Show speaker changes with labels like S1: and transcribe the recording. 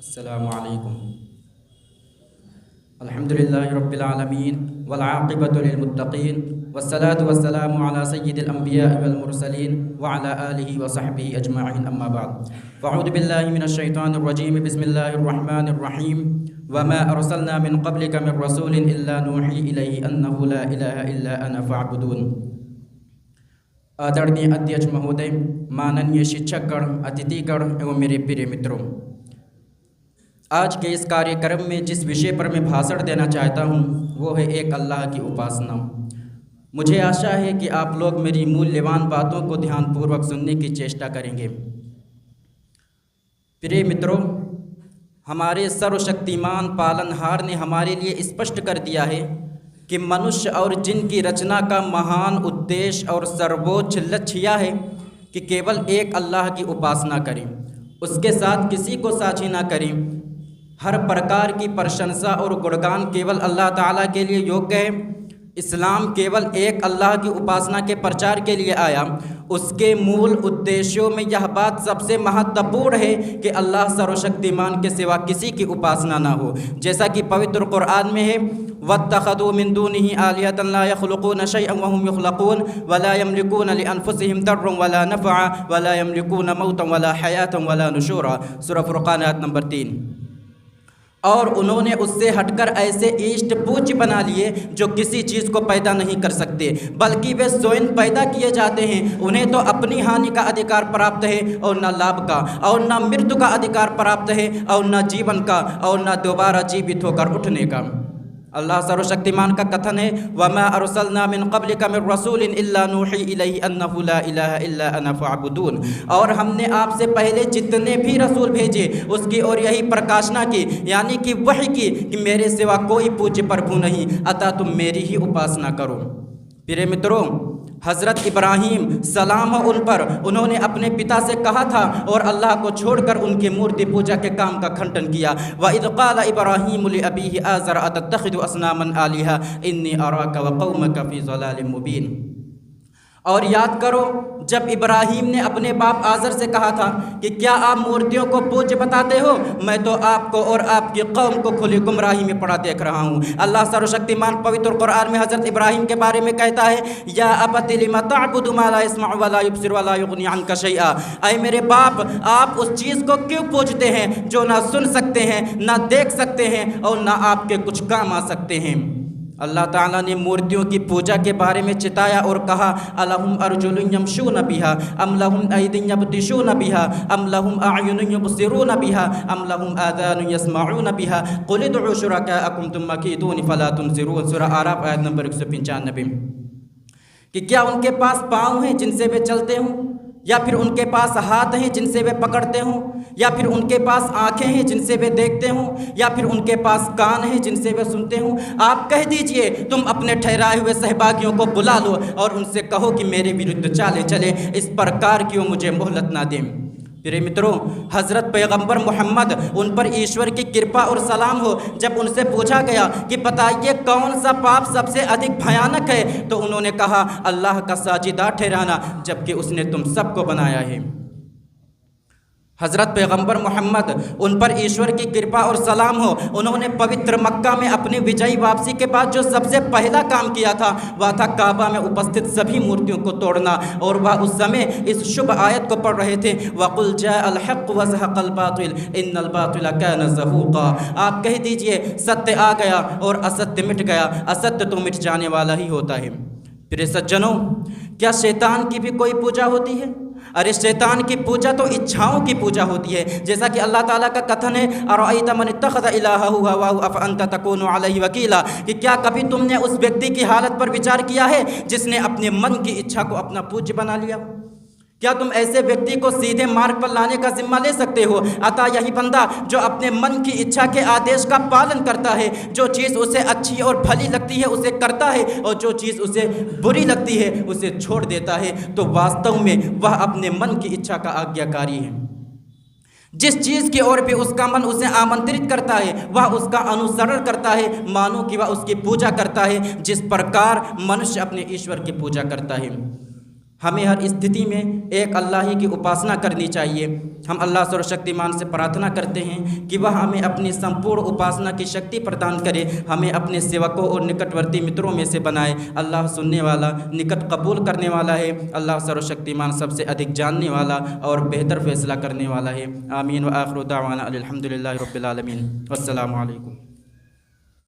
S1: अस्सलामु अलैकुम। अल्हम्दुलिल्लाहि रब्बिल आलमीन वल आक़िबतु लिल मुत्तक़ीन वस्सलातु वस्सलामु अला सय्यिदिल अंबिया'i वल मुरसलीन व अला आलिहि व सहबिहि अजमईन अम्मा बाद। फ़अऊज़ु बिल्लाहि मिनश शैतानिर रजीम। बिस्मिल्लाहिर रहमानिर रहीम। वमा अरसलना मिन क़ब्लिका मिर रसूलिन इल्ला नूही इलैहि अन्नहु ला इलाहा इल्ला अना फ़अब्दून। आदरणीय अध्यक्ष महोदय, माननीय शिक्षकगण, अतिथिगण एवं मेरे प्रिय मित्रों, आज के इस कार्यक्रम में जिस विषय पर मैं भाषण देना चाहता हूँ वो है एक अल्लाह की उपासना। मुझे आशा है कि आप लोग मेरी मूल्यवान बातों को ध्यानपूर्वक सुनने की चेष्टा करेंगे। प्रिय मित्रों, हमारे सर्वशक्तिमान पालनहार ने हमारे लिए स्पष्ट कर दिया है कि मनुष्य और जिन की रचना का महान उद्देश्य और सर्वोच्च लक्ष्य यह है कि केवल एक अल्लाह की उपासना करें, उसके साथ किसी को साझी ना करें। हर प्रकार की प्रशंसा और गुणगान केवल अल्लाह ताला के लिए योग्य है। इस्लाम केवल एक अल्लाह की उपासना के प्रचार के लिए आया। उसके मूल उद्देश्यों में यह बात सबसे महत्वपूर्ण है कि अल्लाह सर्वशक्तिमान के सिवा किसी की उपासना ना हो। जैसा कि पवित्र कुरान में है, वत्तखज़ू मिन दूनिही आलिहतन ला यख़्लुक़ून शैअन व हुम युख़्लक़ून वला यमलिकून लिअन्फुसिहिम दर्रन वला नफ़अन वला यमलिकून मौतन वला हयातन वला नुशूरा। सूरह फुरक़ान आयत नंबर 3। और उन्होंने उससे हटकर ऐसे इष्ट पूज्य बना लिए जो किसी चीज़ को पैदा नहीं कर सकते, बल्कि वे स्वयं पैदा किए जाते हैं। उन्हें तो अपनी हानि का अधिकार प्राप्त है और न लाभ का, और न मृत्यु का अधिकार प्राप्त है और न जीवन का, और न दोबारा जीवित होकर उठने का। अल्लाह सर्वशक्तिमान का कथन है, वमा अरसलना मिन क़ब्लिका मिर रसूलिन इल्ला नूही इलैहि अन्नहु ला इलाहा इल्ला अना फ़अब्दून। और हमने आपसे पहले जितने भी रसूल भेजे उसकी और यही प्रकाशना की, यानी कि वही की कि मेरे सिवा कोई पूज्य प्रभु नहीं, अतः तुम मेरी ही उपासना करो। प्रिय मित्रों, हज़रत इब्राहीम सलाम हो उन पर, उन्होंने अपने पिता से कहा था और अल्लाह को छोड़कर उनकी मूर्ति पूजा के काम का खंडन किया। व इज़ क़ाल इब्राहीम लिअबीहि आज़र अतत्तख़िज़ु अस्नामन आलिहा इन्नी अराका व क़ौमका फ़ी ज़लालिम मुबीन। और याद करो जब इब्राहीम ने अपने बाप आज़र से कहा था कि क्या आप मूर्तियों को पूज्य बताते हो, मैं तो आपको और आपकी कौम को खुली गुमराही में पड़ा देख रहा हूँ। अल्लाह सर्वशक्तिमान पवित्र कुरान में हज़रत इब्राहीम के बारे में कहता है, या अबती लिमा तअबुदु मा ला यस्मअ व ला युबसिर व ला युग़नी अन्का शैआ। ऐ मेरे बाप, आप उस चीज़ को क्यों पूजते हैं जो ना सुन सकते हैं, ना देख सकते हैं और ना आपके कुछ काम आ सकते हैं। अल्लाह ताला ने मूर्तियों की पूजा के बारे में चिताया और कहा, अलहुम अर्जुलुन यमशून बिहा अम लहुम ऐदिन यब्तिशून बिहा अम लहुम अयुनुन युबसिरून बिहा अम लहुम आज़ानुन यस्मऊन बिहा क़ुल उदउ शुरकाअकुम तुम्मा कीदून फला तुनज़िरून। सूरह आराफ आयत नंबर 195। कि क्या उनके पास पाँव हैं जिनसे वे चलते हों, या फिर उनके पास हाथ हैं जिनसे वे पकड़ते हों, या फिर उनके पास आँखें हैं जिनसे वे देखते हों, या फिर उनके पास कान हैं जिनसे वे सुनते हों। आप कह दीजिए, तुम अपने ठहराए हुए सहभागियों को बुला लो और उनसे कहो कि मेरे विरुद्ध चाले चले, इस प्रकार की वो मुझे मोहलत ना दें। प्रिय मित्रों, हज़रत पैगंबर मोहम्मद, उन पर ईश्वर की कृपा और सलाम हो, जब उनसे पूछा गया कि बताइए कौन सा पाप सबसे अधिक भयानक है, तो उन्होंने कहा, अल्लाह का साजिदा ठहराना, जबकि उसने तुम सबको बनाया है। हज़रत पैगंबर मोहम्मद, उन पर ईश्वर की कृपा और सलाम हो, उन्होंने पवित्र मक्का में अपनी विजयी वापसी के बाद जो सबसे पहला काम किया था वह था काबा में उपस्थित सभी मूर्तियों को तोड़ना। और वह उस समय इस शुभ आयत को पढ़ रहे थे, वक़ुल जाअल हक़्क़ु व ज़हक़ल बातिल इन्नल बातिल कान ज़हूक़ा। आप कह दीजिए, सत्य आ गया और असत्य मिट गया, असत्य तो मिट जाने वाला ही होता है। प्रिय सज्जनों, क्या शैतान की भी कोई पूजा होती है? अरे शैतान की पूजा तो इच्छाओं की पूजा होती है। जैसा कि अल्लाह ताला का कथन है, अरअयत मन इत्तख़ज़ इलाहहु हवाहु अफ़अन्त तकूनु अलैहि वकीला। कि क्या कभी तुमने उस व्यक्ति की हालत पर विचार किया है जिसने अपने मन की इच्छा को अपना पूज्य बना लिया? क्या तुम ऐसे व्यक्ति को सीधे मार्ग पर लाने का जिम्मा ले सकते हो? अतः यही बंदा जो अपने मन की इच्छा के आदेश का पालन करता है, जो चीज़ उसे अच्छी और भली लगती है उसे करता है, और जो चीज़ उसे बुरी लगती है उसे छोड़ देता है, तो वास्तव में वह अपने मन की इच्छा का आज्ञाकारी है। जिस चीज़ की ओर भी उसका मन उसे आमंत्रित करता है वह उसका अनुसरण करता है, मानो कि वह उसकी पूजा करता है, जिस प्रकार मनुष्य अपने ईश्वर की पूजा करता है। हमें हर स्थिति में एक अल्लाह ही की उपासना करनी चाहिए। हम अल्लाह सर्वशक्तिमान से प्रार्थना करते हैं कि वह हमें अपनी संपूर्ण उपासना की शक्ति प्रदान करे, हमें अपने सेवकों और निकटवर्ती मित्रों में से बनाए। अल्लाह सुनने वाला, निकट कबूल करने वाला है। अल्लाह सर्वशक्तिमान सबसे अधिक जानने वाला और बेहतर फैसला करने वाला है। आमीन व आखिर दावाना अल्हम्दुलिल्लाहि रब्बिल आलमीन। अस्सलामु अलैकुम।